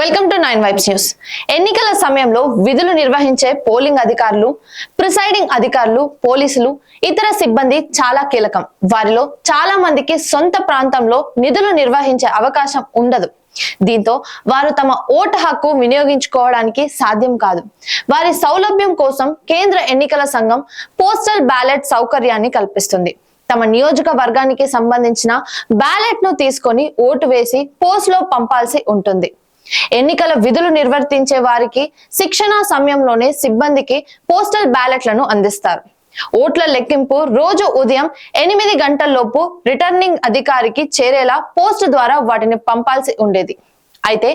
Welcome to 9 vibes news. ఎన్నికల సమయంలో విధులు నిర్వహించే పోలింగ్ అధికారులు, ప్రిసైడింగ్ అధికారులు, పోలీసులు, ఇతర సిబ్బంది చాలా కీలకం. వారిలో చాలా మందికి సొంత ప్రాంతంలో విధులు నిర్వహించే అవకాశం ఉండదు. దీంతో వారు తమ ఓటు హక్కు వినియోగించుకోవడానికి సాధ్యం కాదు. వారి సౌలభ్యం కోసం కేంద్ర ఎన్నికల సంఘం పోస్టల్ బ్యాలెట్ సౌకర్యాన్ని కల్పిస్తుంది. తమ నియోజకవర్గానికి సంబంధించిన బ్యాలెట్ ను తీసుకొని ఓటు వేసి పోస్ట్ లో పంపాల్సి ఉంటుంది. ఎన్నికల విధులు నిర్వర్తించే వారికి శిక్షణ సమయంలోనే సిబ్బందికి పోస్టల్ బ్యాలెట్లను అందిస్తారు. ఓట్ల లెక్కింపు రోజు ఉదయం 8 గంటల్లోపు రిటర్నింగ్ అధికారికి చేరేలా పోస్ట్ ద్వారా వాటిని పంపాల్సి ఉండేది. అయితే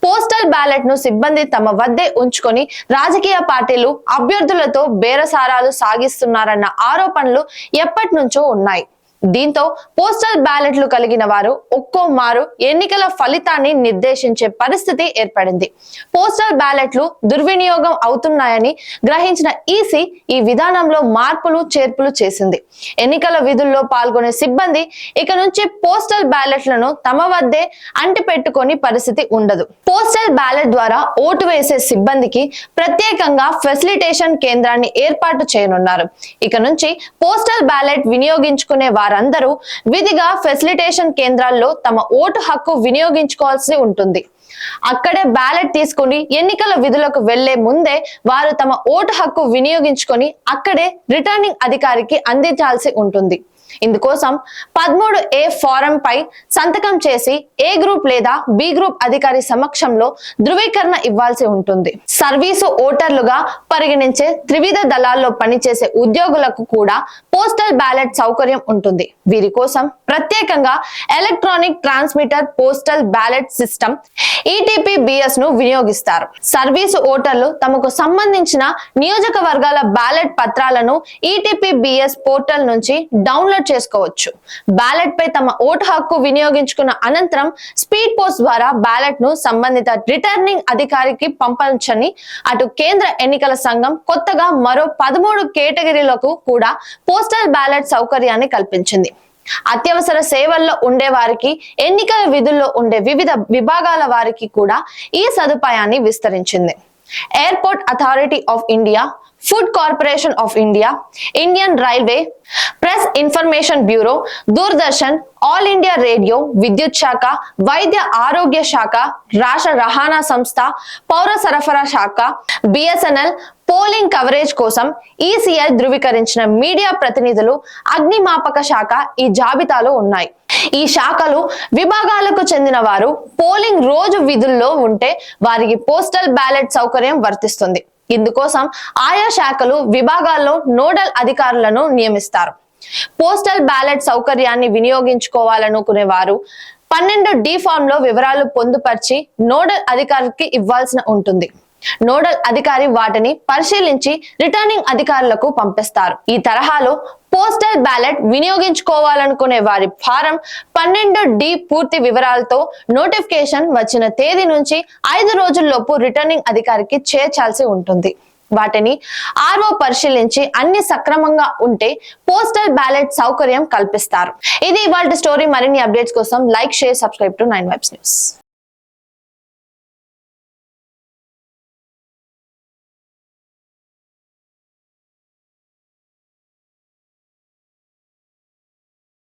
పోస్టల్ బ్యాలెట్ ను సిబ్బంది తమ వద్దే ఉంచుకొని రాజకీయ పార్టీలు అభ్యర్థులతో బేరసారాలు సాగిస్తున్నారన్న ఆరోపణలు ఎప్పటి నుంచో ఉన్నాయి. దీంతో పోస్టల్ బ్యాలెట్లు కలిగిన వారు ఒక్కో మారు ఎన్నికల ఫలితాన్ని నిర్దేశించే పరిస్థితి ఏర్పడింది. పోస్టల్ బ్యాలెట్లు దుర్వినియోగం అవుతున్నాయని గ్రహించిన ఈసీ ఈ విధానంలో మార్పులు చేర్పులు చేసింది. ఎన్నికల విధుల్లో పాల్గొనే సిబ్బంది ఇక నుంచి పోస్టల్ బ్యాలెట్లను తమ వద్దే అంటిపెట్టుకొని పరిస్థితి ఉండదు. పోస్టల్ బ్యాలెట్ ద్వారా ఓటు వేసే సిబ్బందికి ప్రత్యేకంగా ఫెసిలిటేషన్ కేంద్రాన్ని ఏర్పాటు చేయనున్నారు. ఇక నుంచి పోస్టల్ బ్యాలెట్ వినియోగించుకునే వారందరూ విధిగా ఫెసిలిటేషన్ కేంద్రాల్లో తమ ఓటు హక్కు వినియోగించుకోవాల్సి ఉంటుంది. అక్కడే బ్యాలెట్ తీసుకుని ఎన్నికల విధులకు వెళ్లే ముందే వారు తమ ఓటు హక్కు వినియోగించుకొని అక్కడే రిటర్నింగ్ అధికారికి అందించాల్సి ఉంటుంది. ఇందుకోసం 13A ఫారం పై సంతకం చేసి ఏ గ్రూప్ లేదా బి గ్రూప్ అధికారి సమక్షంలో ధృవీకరణ ఇవ్వాల్సి ఉంటుంది. సర్వీసు ఓటర్లుగా పరిగణించే త్రివిధ దళాల్లో పనిచేసే ఉద్యోగులకు కూడా పోస్టల్ బ్యాలెట్ సౌకర్యం ఉంటుంది. వీరి కోసం ప్రత్యేకంగా electronic transmitter postal ballot system ETPBS ను వినియోగిస్తారు. సర్వీసు ఓటర్లు తమకు సంబంధించిన నియోజకవర్గాల బ్యాలెట్ పత్రాలను ETPBS పోర్టల్ నుంచి డౌన్లోడ్ చేసుకోవచ్చు. బ్యాలెట్ పై తమ ఓటు హక్కు వినియోగించుకున్న అనంతరం స్పీడ్ పోస్ట్ ద్వారా బ్యాలెట్ ను సంబంధిత రిటర్నింగ్ అధికారికి పంపవచ్చని అటు కేంద్ర ఎన్నికల సంఘం కొత్తగా మరో 13 కేటగిరీలకు కూడా పోస్టల్ బ్యాలెట్ సౌకర్యాన్ని కల్పించింది. అత్యవసర సేవల్లో ఉండే వారికి, ఎన్నికల విధుల్లో ఉండే వివిధ విభాగాల వారికి కూడా ఈ సదుపాయాన్ని విస్తరించింది. Airport authority of India, food corporation of India, Indian railway, press information bureau, Doordarshan, all India radio, విద్యుత్ శాఖ, వైద్య ఆరోగ్య శాఖ, రాష్ట్ర రవాణా సంస్థ, పౌర సరఫరా శాఖ, BSNL పోలింగ్ కవరేజ్ కోసం ECI ధృవీకరించిన మీడియా ప్రతినిధులు, అగ్నిమాపక శాఖ ఈ జాబితాలో ఉన్నాయి. ఈ శాఖలు విభాగాలకు చెందిన వారు పోలింగ్ రోజు విధుల్లో ఉంటే వారికి పోస్టల్ బ్యాలెట్ సౌకర్యం వర్తిస్తుంది. ఇందుకోసం ఆయా శాఖలు విభాగాల్లో నోడల్ అధికారులను నియమిస్తారు. పోస్టల్ బ్యాలెట్ సౌకర్యాన్ని వినియోగించుకోవాలనుకునే వారు 12D ఫామ్ లో వివరాలు పొందుపరిచి నోడల్ అధికారికి ఇవ్వాల్సిన ఉంటుంది. నోడల్ అధికారి వాటిని పరిశీలించి రిటర్నింగ్ అధికారులకు పంపిస్తారు. ఈ తరహాలో పోస్టల్ బ్యాలెట్ వినియోగించుకోవాలనుకునే వారి ఫారం 12D పూర్తి వివరాలతో నోటిఫికేషన్ వచ్చిన తేదీ నుంచి 5 రోజుల్లోపు రిటర్నింగ్ అధికారికి చేర్చాల్సి ఉంటుంది. వాటిని RO పరిశీలించి అన్ని సక్రమంగా ఉంటే పోస్టల్ బ్యాలెట్ సౌకర్యం కల్పిస్తారు. ఇది ఇవాల్టి స్టోరీ. మరిన్ని అప్డేట్స్ కోసం like, share, subscribe to 9 vibes news.